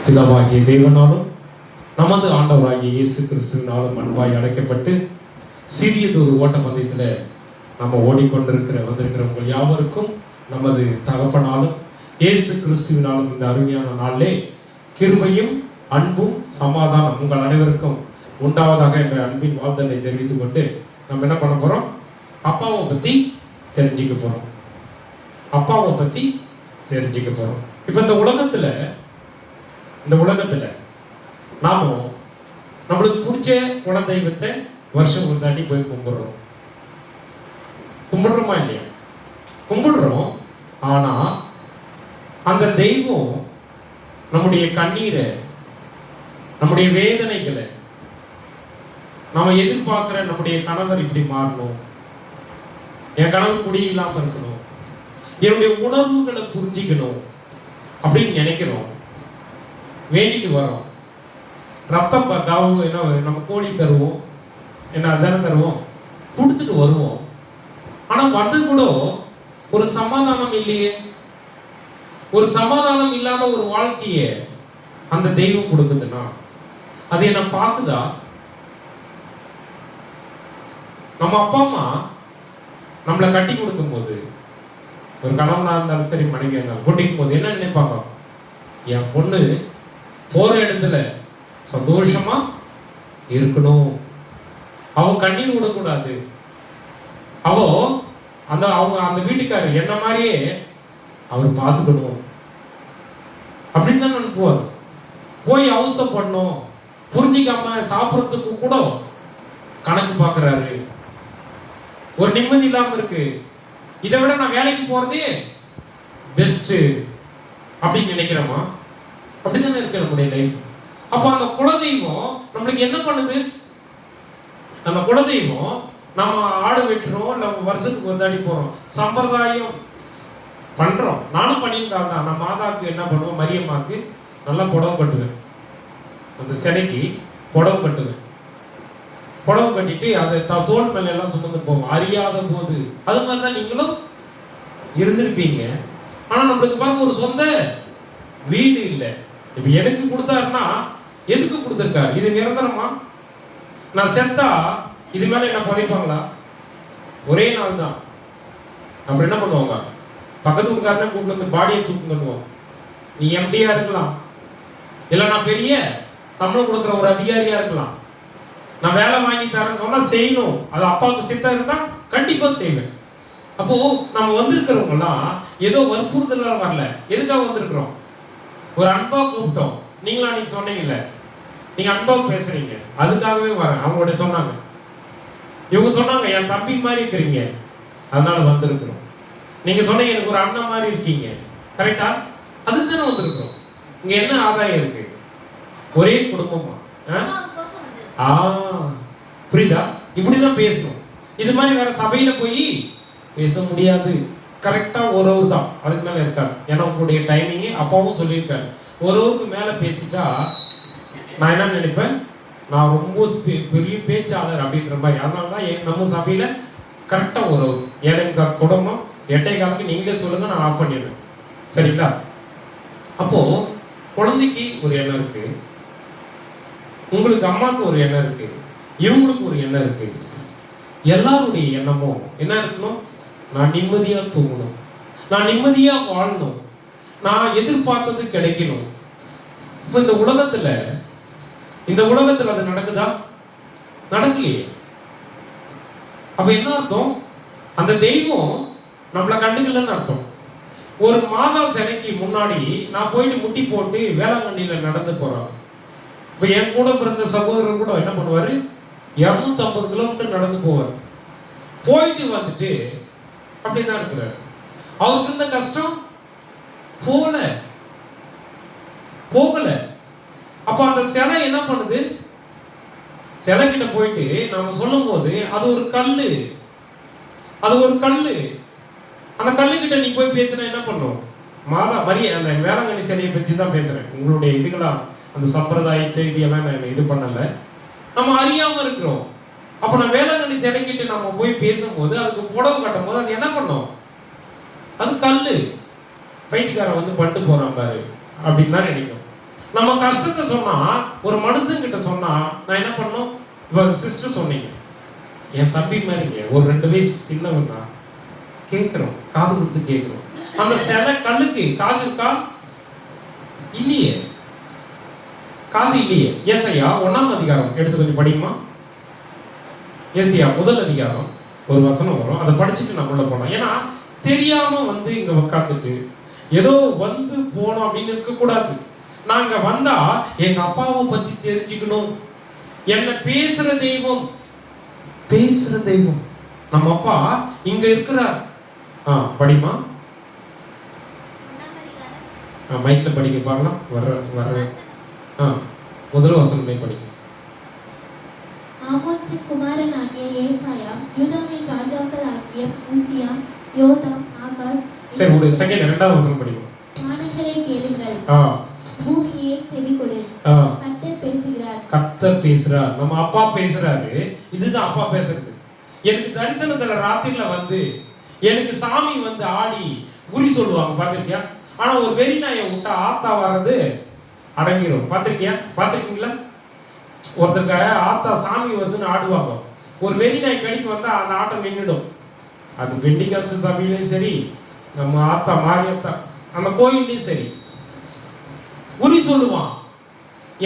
பிதாவாகிய தேவனாலும் நமது ஆண்டவராகிய இயேசு கிறிஸ்துவினாலும் அன்பாய் அழைக்கப்பட்டு சிறியதொரு ஓட்டப்பந்தயத்தில் நம்ம வந்திருக்கிறவங்க யாவருக்கும் நமது தகப்பனாலும் இயேசு கிறிஸ்துவினாலும் இந்த அருமையான நாளிலே கிருபையும் அன்பும் சமாதானம் உங்கள் அனைவருக்கும் உண்டாவதாக என்ற அன்பின் வாழ்த்தலை தெரிவித்துக் கொண்டு நம்ம என்ன பண்ண போறோம்? அப்பாவை பத்தி தெரிஞ்சுக்க போறோம். அப்பாவை பத்தி தெரிஞ்சுக்க போறோம். இப்ப இந்த உலகத்துல நாம நம்மளுக்கு பிடிச்ச குலதெய்வத்தை வருஷம் ஒரு தாண்டி போய் கும்பிடுறோமா இல்லையா? கும்பிடுறோம். ஆனா அந்த தெய்வம் நம்முடைய கண்ணீரை, நம்முடைய வேதனைகளை, நம்ம எதிர்பார்க்கிற நம்முடைய கணவர் இப்படி மாறணும், என் கணவர் குடியில்லாம இருக்கணும், என்னுடைய உணர்வுகளை புரிஞ்சிக்கணும் அப்படின்னு நினைக்கிறோம். வேண்டிட்டு வரோம். ரத்தம் காவும் என்ன, நம்ம கோழி தருவோம், என்ன அதான தருவோம், கொடுத்துட்டு வருவோம். ஆனா வந்து கூட ஒரு சமாதானம் இல்லையே. ஒரு சமாதானம் இல்லாத ஒரு வாழ்க்கைய அந்த தெய்வம் கொடுக்குதுன்னா அதை என்ன பார்க்குதா? நம்ம அப்பா அம்மா நம்மளை கட்டி கொடுக்கும் போது, ஒரு கணவனா இருந்தாலும் சரி மனைவியா இருந்தாலும் கொட்டிக்கும் போது என்ன நினைப்பாங்க? என் பொண்ணு போற இடத்துல சந்தோஷமா இருக்கணும், அவ கண்ணீர் விடக்கூடாது, அவங்க அந்த வீட்டுக்காரர் என்ன மாதிரியே அவர் பார்த்துக்கணும் அப்படின்னு தான் நினைப்புவார். போய் அவசரப்படணும், புரிஞ்சிக்காம சாப்பிட்றதுக்கு கூட கணக்கு பார்க்கறாரு. ஒரு நிம்மதி இல்லாம இருக்கு. இதை விட நான் வேலைக்கு போறதே பெஸ்ட் அப்படின்னு நினைக்கிறோமா? அப்படித்தானே இருக்கு நம்முடைய லைஃப். அப்ப அந்த குலதெய்வம் நம்மளுக்கு என்ன பண்ணுது? நம்ம குலதெய்வம், நம்ம ஆடு வெட்டுறோம், நம்ம வருஷத்துக்கு ஒரு தாடி போறோம், சம்பிரதாயம் பண்றோம். நானும் பண்ணியிருந்தாங்க. நான் மாதாவுக்கு என்ன பண்ணுவோம், மரியம்மாக்கு நல்லா புடவை கட்டுவேன், அந்த சிலைக்கு புடவை கட்டுவேன். புடவை கட்டிட்டு அதை தோல் மேல எல்லாம் சுமந்து போவோம் அறியாத போது. அது மாதிரிதான் நீங்களும் இருந்திருப்பீங்க. ஆனா நம்மளுக்கு பாருங்க, ஒரு சொந்த வீடு இல்லை. இப்ப எனக்கு கொடுத்தாருன்னா எதுக்கு கொடுத்திருக்காரு? இது நிரந்தரமா? நான் செத்தா இது மேல என்ன புதைப்பாங்களா? ஒரே நாள் தான். அப்புறம் என்ன பண்ணுவாங்க? பக்கத்து வீட்டுக்காரனே கூப்பிட்டு வந்து பாடியை தூக்குங்கன்னுவோம். நீ எம்டியா இருக்கலாம், இல்ல நான் பெரிய சம்பளம் கொடுக்குற ஒரு அதிகாரியா இருக்கலாம், நான் வேலை வாங்கி தரேன்னு சொன்னா செய்யணும். அது அப்பாவுக்கு சித்தம் இருந்தா கண்டிப்பா செய்வேன். அப்போ நம்ம வந்திருக்கிறவங்கலாம் ஏதோ வற்புறுத்தலால் வரல. எதுக்காக வந்திருக்கிறோம்? ஒரு அன்பா கூப்பிட்டோம். நீங்களா நீங்க சொன்னீங்கல்ல, நீங்க அன்பா பேசுறீங்க, அதுக்காகவே வரேன். அவங்களோட சொன்னாங்க, இவங்க சொன்னாங்க என் தம்பி மாதிரி இருக்கிறீங்க, அதனால வந்திருக்கிறோம். நீங்க சொன்னீங்க எனக்கு ஒரு அண்ணன் மாதிரி இருக்கீங்க, கரெக்டா? அதுக்கு தானே வந்திருக்கிறோம். இங்க என்ன ஆதாயம் இருக்கு? ஒரே குடும்பமா? புரியுதா? இப்படிதான் பேசணும். இது மாதிரி வேற சபையில போய் பேச முடியாது. கரெக்டா ஒரு தான், அதுக்கு மேல இருக்காது. ஏன்னா உங்களுடைய டைமிங் அப்பாவும் சொல்லியிருக்காரு, ஒருவருக்கு மேல பேசிட்டா நான் என்ன நினைப்பேன், நான் ரொம்ப பெரிய பேச்சாளர் அப்படின்ற மாதிரி. அதனாலதான் நம்ம சபையில கரெக்டா ஒரு 7:15 தொடங்கும், 8:15 நீங்களே சொல்லுங்க, நான் ஆஃப் பண்ணிடுறேன். சரிங்களா? அப்போ குழந்தைக்கு ஒரு எண்ணம் இருக்கு, உங்களுக்கு அம்மாவுக்கு ஒரு எண்ணம் இருக்கு, இவங்களுக்கு ஒரு எண்ணம் இருக்கு. எல்லாருடைய எண்ணமும் என்ன இருக்கணும்? நான் நிம்மதியா தூங்கணும், நான் நிம்மதியா வாழணும், நான் எதிர்பார்த்தது கிடைக்கணும். இப்ப இந்த உலகத்துல அது நடக்குதா? நடக்கலையே. அப்ப என்ன அர்த்தம்? அந்த தெய்வம் நம்மளை கண்டுக்கலன்னு அர்த்தம். ஒரு மாதா சிலைக்கு முன்னாடி நான் போயிட்டு முட்டி போட்டு வேளாங்கண்ணியில நடந்து போறேன். இப்ப என் கூட பிறந்த சகோதரர் கூட என்ன பண்ணுவாரு, 250 கிலோமீட்டர் நடந்து போவார். போயிட்டு வந்துட்டு அப்படிதான் இருக்கிறார். அவருக்கு இருந்த கஷ்டம் போகல. அப்ப அந்த சிலை என்ன பண்ணுது? சிலை கிட்ட போயிட்டு நாம சொல்லும் போது அது ஒரு கல்லு. அந்த கல்லு கிட்ட நீ போய் பேசினா என்ன பண்ணும்? அந்த வேளாங்கண்ணி சிலையை பற்றி தான் பேசுறேன். உங்களுடைய இதுகளா அந்த சம்பிரதாயத்தை இதெல்லாம் நான் இது பண்ணல, நம்ம அறியாம இருக்கிறோம். அப்ப நான் வேளாங்கண்ணி சிலைக்கிட்டு நம்ம போய் பேசும்போது, அதுக்கு புடவை கட்டும் போது அது என்ன பண்ணும்? அது கல்லு. பைத்தியக்காரன் வந்து பண்ணிட்டு போறான் பாரு அப்படின்னு தான் நினைக்கும். நம்ம கஷ்டத்தை சொன்னா, ஒரு மனுஷன் கிட்ட சொன்னா நான் என்ன பண்ணணும்? இப்போ சிஸ்டர் சொன்னீங்க, என் தம்பி மாதிரிங்க, ஒரு 2 வயசு சின்னவன் தான். கேட்கிறோம், காது கொடுத்து கேட்கிறோம். அந்த சிலை கல்லுக்கு காது இருக்கா? இல்லையே, காது இல்லையே. ஏசாயா 1ஆம் அதிகாரம் எடுத்து கொஞ்சம் படிக்குமா? ஏசாயா 1 அதிகாரம் ஒரு வசனம் வரும், அதை படிச்சுட்டு நம்ம உள்ள போனோம். ஏன்னா தெரியாம வந்து இங்க உட்காந்துட்டு ஏதோ வந்து போனோம் அப்படின்னு இருக்க கூடாது. நாங்க வந்தா எங்க அப்பாவை பத்தி தெரிஞ்சுக்கணும். என்ன பேசுற தெய்வம், பேசுற தெய்வம் நம்ம அப்பா இங்க இருக்கிறார். படிமா, மைக்ல படிக்க பார்க்கலாம். வர முதல் வசனத்தை படிக்க. ஆமோத்சின் குமாரனாகிய ஏசாயா, யூதாவின் ராஜாக்களாகிய உசியா, யோதாம், ஆகாஸ். சரி, ஒரு செகண்ட், 2வது வசனம் படிக்கும். வானங்களே கேளுங்கள், பூமியே செவிகொடு. கர்த்தர் பேசுகிறார், கர்த்தர் பேசுறார். நம்ம அப்பா பேசுறாரு. இதுதான் அப்பா பேசுறது. எனக்கு தரிசனத்துல ராத்திரில வந்து எனக்கு சாமி வந்து ஆடி குறி சொல்லுவாங்க, பாத்திருக்கியா? ஆனா ஒரு வெறி நாயை விட்டா ஆத்தா வர்றது அடங்கிடும். பாத்திருக்கியா? பாத்திருக்கீங்களா? ஒருத்தருக்கு ஆத்தா சாமி வருதுன்னு ஆடுவாங்க. ஒரு வெறி நாய் கடிக்கு வந்தா அந்த ஆட்டம் நின்றுடும். அது பெண்டிகாசு சபையிலையும் சரி, நம்ம ஆத்தா மாரியத்தா அந்த கோயிலையும் சரி, குறி சொல்லுவான்.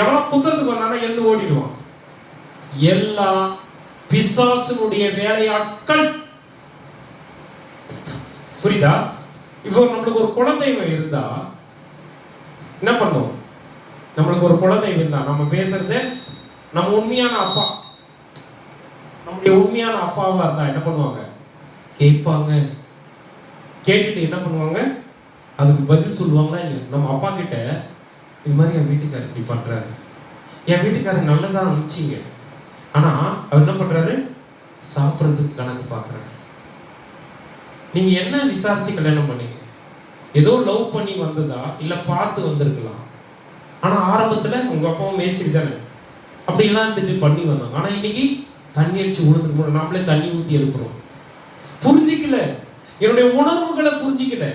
எவனோ குத்தத்துக்கு வந்தானா எழுந்து ஓடிடுவான். எல்லாம் பிசாசுனுடைய வேலையாட்கள். புரியுதா? இப்போ நம்மளுக்கு ஒரு குலதெய்வம் இருந்தா என்ன பண்ணும்? நம்மளுக்கு ஒரு குலதெய்வம் இருந்தா நம்ம பேசுறது, நம்ம உண்மையான அப்பா, நம்முடைய உண்மையான அப்பாவா இருந்தா என்ன பண்ணுவாங்க? கேட்பாங்க. கேட்டுட்டு என்ன பண்ணுவாங்க? அதுக்கு பதில் சொல்லுவாங்களா இல்லையா? நம்ம அப்பா கிட்ட இது மாதிரி என் வீட்டுக்காரர் இப்படி பண்றாரு, என் வீட்டுக்காரர் நல்லதா அனுப்பிச்சிங்க, ஆனா அவர் என்ன பண்றாரு? சாப்பிட்றதுக்கு கணக்கு பார்க்கறாரு. நீங்க என்ன விசாரிச்சு கல்யாணம் பண்ணீங்க? ஏதோ லவ் பண்ணி வந்ததா, இல்ல பார்த்து வந்திருக்கலாம். ஆனா ஆரம்பத்துல உங்க அப்பாவும் மேசிரி தானே, அப்படிலாம் இருந்துட்டு பண்ணி வந்தாங்க. ஆனா இன்னைக்கு தண்ணி அடிச்சு உழுதுக்கு போன நாமளே தண்ணி ஊத்தி எழுப்புறோம். புரிஞ்சிக்கல, என்னுடைய உணர்வுகளை புரிஞ்சிக்கல.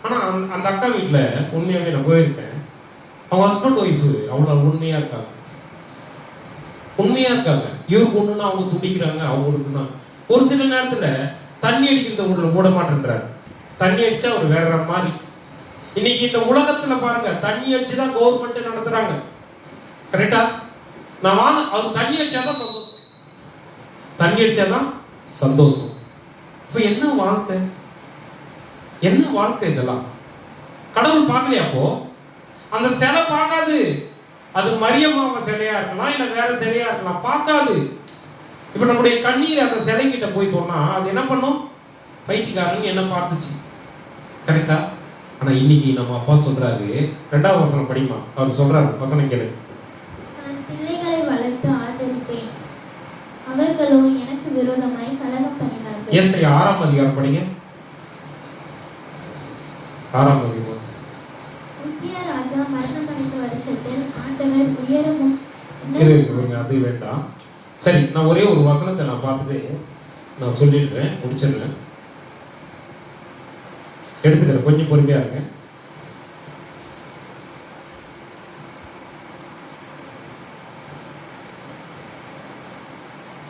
ஆனா அந்த அக்கா வீட்டுல உண்மையாவே நான் போயிருக்கேன். அவங்க ஹஸ்பண்ட் ஒய்ஃபு அவ்வளவு உண்மையா இருக்காங்க, உண்மையா இருக்காங்க. இவருக்கு ஒண்ணுன்னா அவங்க துடிக்கிறாங்க, அவங்களுக்குன்னா. ஒரு சில நேரத்துல தண்ணி அடிக்கிறத உள்ள மூட மாட்டேன்றாரு. தண்ணி அடிச்சா ஒரு வேற மாதிரி. இன்னைக்கு இந்த உலகத்துல பாருங்க, தண்ணி அடிச்சுதான் கவர்மெண்ட் நடத்துறாங்க. கரெக்டா? நான் வாங்க, அவர் தண்ணி அடிச்சாதான் சந்தோஷம், தண்ணி அடிச்சாதான் சந்தோஷம். இப்ப என்ன வாழ்க்கை, என்ன வாழ்க்கை இதெல்லாம்? கடவுள் பார்க்கலையா? அப்போ அந்த சிலை பார்க்காது. அது மரியம்மாவை சிலையா இருக்கலாம், இல்ல வேற சிலையா இருக்கலாம், பார்க்காது. இப்ப நம்முடைய கண்ணீர் அந்த சிலைக்கிட்ட போய் சொன்னா அது என்ன பண்ணும்? பைத்தியக்காரங்க என்ன பார்த்துச்சு. கரெக்டா? ஆனா இன்னைக்கு நம்ம அப்பா சொல்றாரு, 2வது வசனம் படிமா. அவர் சொல்றாரு, வசனம் கேளு. நான் பிள்ளைகளை வளர்த்து ஆதரிப்பேன், அவர்களோ எனக்கு விரோதமாய் கலகம் பண்ணினார்கள். ஏசாயா 6ஆம் அதிகாரம் படிங்க. 6ஆம் அதிகாரம். உசியா ராஜா மரணமடைந்த வருஷத்தில் ஆண்டவர் உயரமும் அது வேண்டாம். சரி, நான் ஒரே ஒரு வசனத்தை நான் பார்த்துட்டு நான் சொல்லிடுறேன், முடிச்சிடுறேன், எடுத்துக்கிறேன். கொஞ்சம் பொறுமையா இருங்க.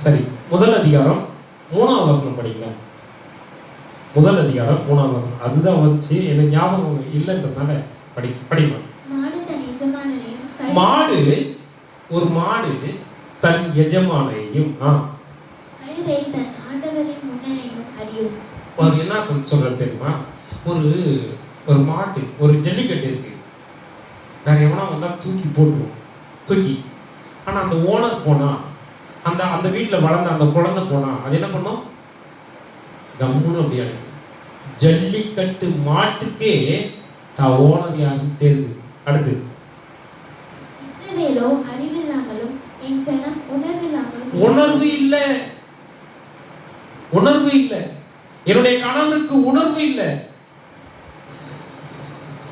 சரி, 1 அதிகாரம் 3ஆம் வசனம் படிக்கலாம். 1 அதிகாரம் 3ஆம் வசனம். அதுதான் வந்துச்சு, எனக்கு ஞாபகம் இல்லைன்றதுனால படிக்கலாம். மாடு, ஒரு மாடு தன் எஜமானையும் என்ன சொல்றது தெரியுமா? ஒரு மாட்டு, ஒரு ஜல்லிக்கட்டு இருக்கு, வேற எவனா வந்தா தூக்கி போட்டுருவோம், தூக்கி. ஆனா அந்த ஓனர் போனா, அந்த அந்த வீட்டுல வளர்ந்த அந்த குழந்தை போனா அது என்ன பண்ணும்? கம்முன்னு அப்படியா. ஜல்லிக்கட்டு மாட்டுக்கே ஓனர் யாருன்னு தெரியுது. அடுத்து உணர்வு இல்ல, உணர்வு இல்ல. என்னுடைய கணவனுக்கு உணர்வு இல்ல.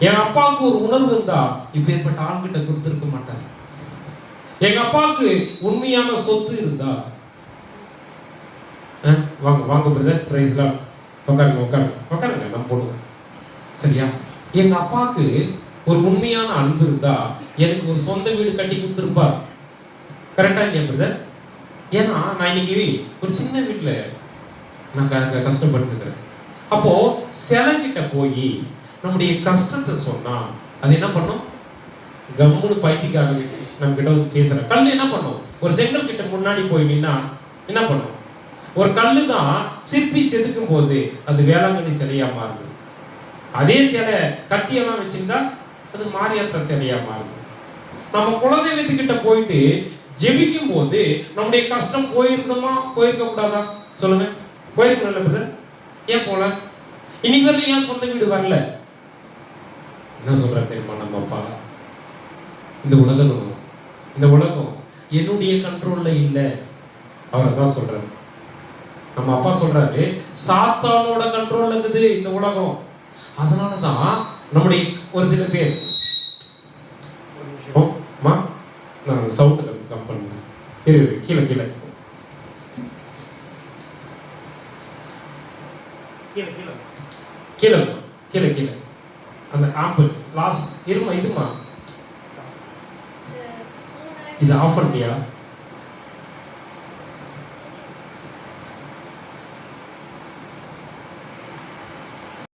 என் அப்பாவுக்கு ஒரு உணர்வு இருந்தா இப்பேற்பட்ட ஆண்கிட்ட கொடுத்திருக்க மாட்டார். எங்க அப்பாவுக்கு உண்மையான சொத்து இருந்தா, வாங்க வாங்க பிரதர், பிரைஸ்லாம், உட்காருங்க உட்காருங்க உட்காருங்க, நம்ம போடுவோம். சரியா? எங்க அப்பாவுக்கு ஒரு உண்மையான அன்பு இருந்தா எனக்கு ஒரு சொந்த வீடு கட்டி கொடுத்துருப்பா. கரெக்டா இல்லையா பிரதர்? ஏன்னா நான் இன்னைக்கு ஒரு சின்ன வீட்டுல நான் கஷ்டப்பட்டு இருக்கிறேன். அப்போ சிலங்கிட்ட போய் நம்முடைய கஷ்டத்தை சொன்னா அது என்ன பண்ணும்? கம்முன்னு பைத்தியக்காரங்க நம்ம கிட்ட வந்து பேசுற கல் என்ன பண்ணும்? ஒரு செங்கல் கிட்ட முன்னாடி போய் நின்னா என்ன பண்ணும்? ஒரு கல்லு தான் சிற்பி செதுக்கும் போது அது வேளாங்கண்ணி சிலையா மாறுது. அதே சிலை கத்தியெல்லாம் வச்சிருந்தா அது மாரியாத்தா சிலையா மாறுது. நம்ம குலதெய்வத்துக்கிட்ட போயிட்டு ஜெபிக்கும் போது நம்முடைய கஷ்டம் போயிருந்தோமா போயிருக்க கூடாதா? சொல்லுங்க. போயிருக்கணும்ல பிரதர்? ஏன் போல? இன்னைக்கு வரல ஏன் சொந்த வீடு வரல? என்ன சொல்ற தெரியுமா நம்ம அப்பா? இந்த உலகம் என்னுடைய கண்ட்ரோல்ல இல்ல. அவரை தான் சொல்றாரு. நம்ம அப்பா சொல்றாரு சாத்தானோட கண்ட்ரோல்ல இருக்குது இந்த உலகம். அதனாலதான் நம்முடைய ஒரு சில பேர் நான் சவுண்ட் கம் பண்ணுங்க. கீழே கீழே கீழே கீழே கீழே கீழே கீழே அந்த ஆப்பிள் லாஸ்ட் இருமா இதுமா இது ஆஃப் பண்ணியா?